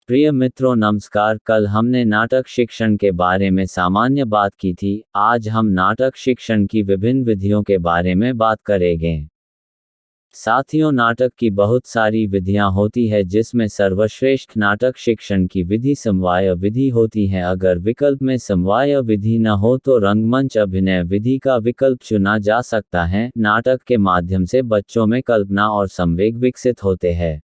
प्रिय मित्रों नमस्कार। कल हमने नाटक शिक्षण के बारे में सामान्य बात की थी। आज हम नाटक शिक्षण की विभिन्न विधियों के बारे में बात करेंगे। साथियों, नाटक की बहुत सारी विधियां होती है जिसमें सर्वश्रेष्ठ नाटक शिक्षण की विधि समवाय विधि होती है। अगर विकल्प में समवाय विधि न हो तो रंगमंच अभिनय विधि का विकल्प चुना जा सकता है। नाटक के माध्यम से बच्चों में कल्पना और संवेग विकसित होते हैं।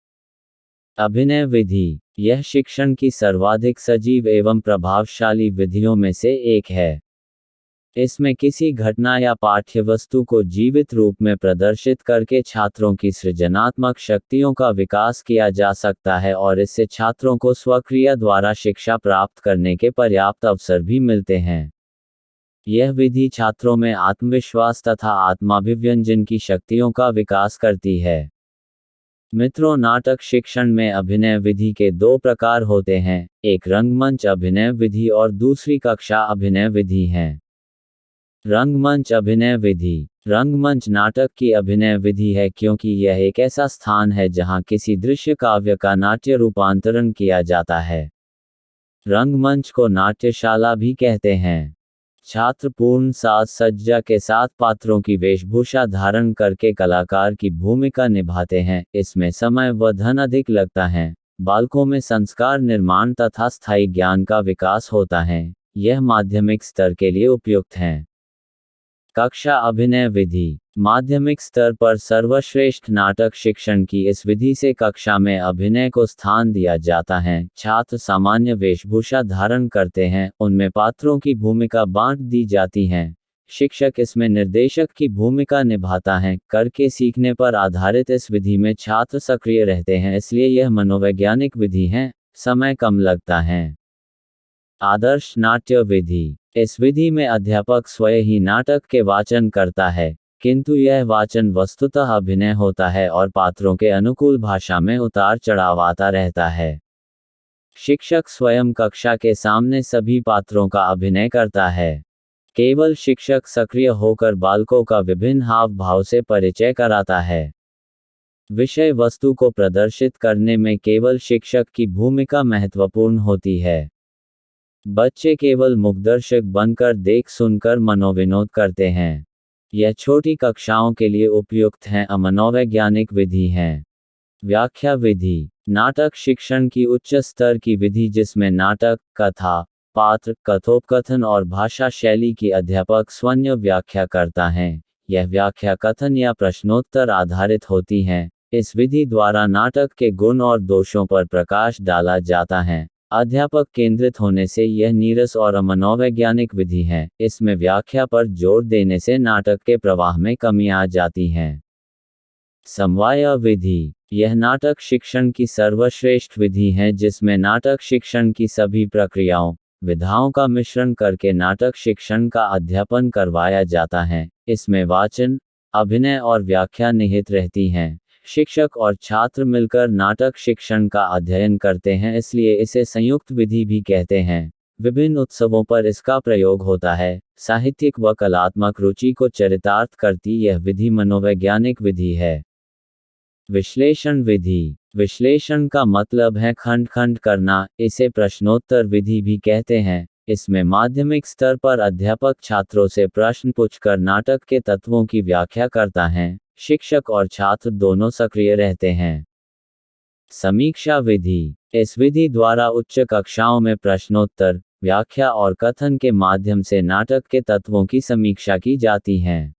अभिनय विधि, यह शिक्षण की सर्वाधिक सजीव एवं प्रभावशाली विधियों में से एक है। इसमें किसी घटना या पाठ्यवस्तु को जीवित रूप में प्रदर्शित करके छात्रों की सृजनात्मक शक्तियों का विकास किया जा सकता है और इससे छात्रों को स्वक्रिया द्वारा शिक्षा प्राप्त करने के पर्याप्त अवसर भी मिलते हैं। यह विधि छात्रों में आत्मविश्वास तथा आत्माभिव्यंजन की शक्तियों का विकास करती है। मित्रों, नाटक शिक्षण में अभिनय विधि के दो प्रकार होते हैं, एक रंगमंच अभिनय विधि और दूसरी कक्षा अभिनय विधि है। रंगमंच अभिनय विधि, रंगमंच नाटक की अभिनय विधि है क्योंकि यह एक ऐसा स्थान है जहां किसी दृश्य काव्य का नाट्य रूपांतरण किया जाता है। रंगमंच को नाट्यशाला भी कहते हैं। छात्र पूर्ण साज सज्जा के साथ पात्रों की वेशभूषा धारण करके कलाकार की भूमिका निभाते हैं। इसमें समय व धन अधिक लगता है। बालकों में संस्कार निर्माण तथा स्थायी ज्ञान का विकास होता है। यह माध्यमिक स्तर के लिए उपयुक्त है। कक्षा अभिनय विधि, माध्यमिक स्तर पर सर्वश्रेष्ठ नाटक शिक्षण की इस विधि से कक्षा में अभिनय को स्थान दिया जाता है। छात्र सामान्य वेशभूषा धारण करते हैं, उनमें पात्रों की भूमिका बांट दी जाती है। शिक्षक इसमें निर्देशक की भूमिका निभाता है। करके सीखने पर आधारित इस विधि में छात्र सक्रिय रहते हैं, इसलिए यह मनोवैज्ञानिक विधि है। समय कम लगता है। आदर्श नाट्य विधि, इस विधि में अध्यापक स्वयं ही नाटक के वाचन करता है, किंतु यह वाचन वस्तुतः अभिनय होता है और पात्रों के अनुकूल भाषा में उतार चढ़ाव आता रहता है। शिक्षक स्वयं कक्षा के सामने सभी पात्रों का अभिनय करता है। केवल शिक्षक सक्रिय होकर बालकों का विभिन्न हाव भाव से परिचय कराता है। विषय वस्तु को प्रदर्शित करने में केवल शिक्षक की भूमिका महत्वपूर्ण होती है। बच्चे केवल मुखदर्शक बनकर देख सुनकर मनोविनोद करते हैं। यह छोटी कक्षाओं के लिए उपयुक्त है। मनोवैज्ञानिक विधि है। व्याख्या विधि, नाटक शिक्षण की उच्च स्तर की विधि जिसमें नाटक, कथा, पात्र, कथोपकथन और भाषा शैली की अध्यापक स्वयं व्याख्या करता है। यह व्याख्या कथन या प्रश्नोत्तर आधारित होती है। इस विधि द्वारा नाटक के गुण और दोषों पर प्रकाश डाला जाता है। अध्यापक केंद्रित होने से यह नीरस और मनोवैज्ञानिक विधि है। इसमें व्याख्या पर जोर देने से नाटक के प्रवाह में कमी आ जाती है। समवाय विधि, यह नाटक शिक्षण की सर्वश्रेष्ठ विधि है जिसमें नाटक शिक्षण की सभी प्रक्रियाओं, विधाओं का मिश्रण करके नाटक शिक्षण का अध्यापन करवाया जाता है। इसमें वाचन, अभिनय और व्याख्या निहित रहती हैं। शिक्षक और छात्र मिलकर नाटक शिक्षण का अध्ययन करते हैं, इसलिए इसे संयुक्त विधि भी कहते हैं। विभिन्न उत्सवों पर इसका प्रयोग होता है। साहित्यिक व कलात्मक रुचि को चरितार्थ करती यह विधि मनोवैज्ञानिक विधि है। विश्लेषण विधि, विश्लेषण का मतलब है खंड खंड करना। इसे प्रश्नोत्तर विधि भी कहते हैं। इसमें माध्यमिक स्तर पर अध्यापक छात्रों से प्रश्न पूछकर नाटक के तत्वों की व्याख्या करता है। शिक्षक और छात्र दोनों सक्रिय रहते हैं। समीक्षा विधि, इस विधि द्वारा उच्च कक्षाओं में प्रश्नोत्तर, व्याख्या और कथन के माध्यम से नाटक के तत्वों की समीक्षा की जाती है।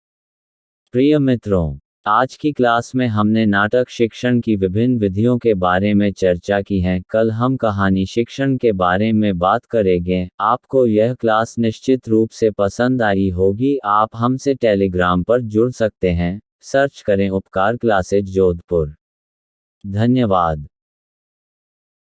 प्रिय मित्रों, आज की क्लास में हमने नाटक शिक्षण की विभिन्न विधियों के बारे में चर्चा की है। कल हम कहानी शिक्षण के बारे में बात करेंगे। आपको यह क्लास निश्चित रूप से पसंद आई होगी। आप हमसे टेलीग्राम पर जुड़ सकते हैं। सर्च करें उपकार क्लासेज जोधपुर। धन्यवाद।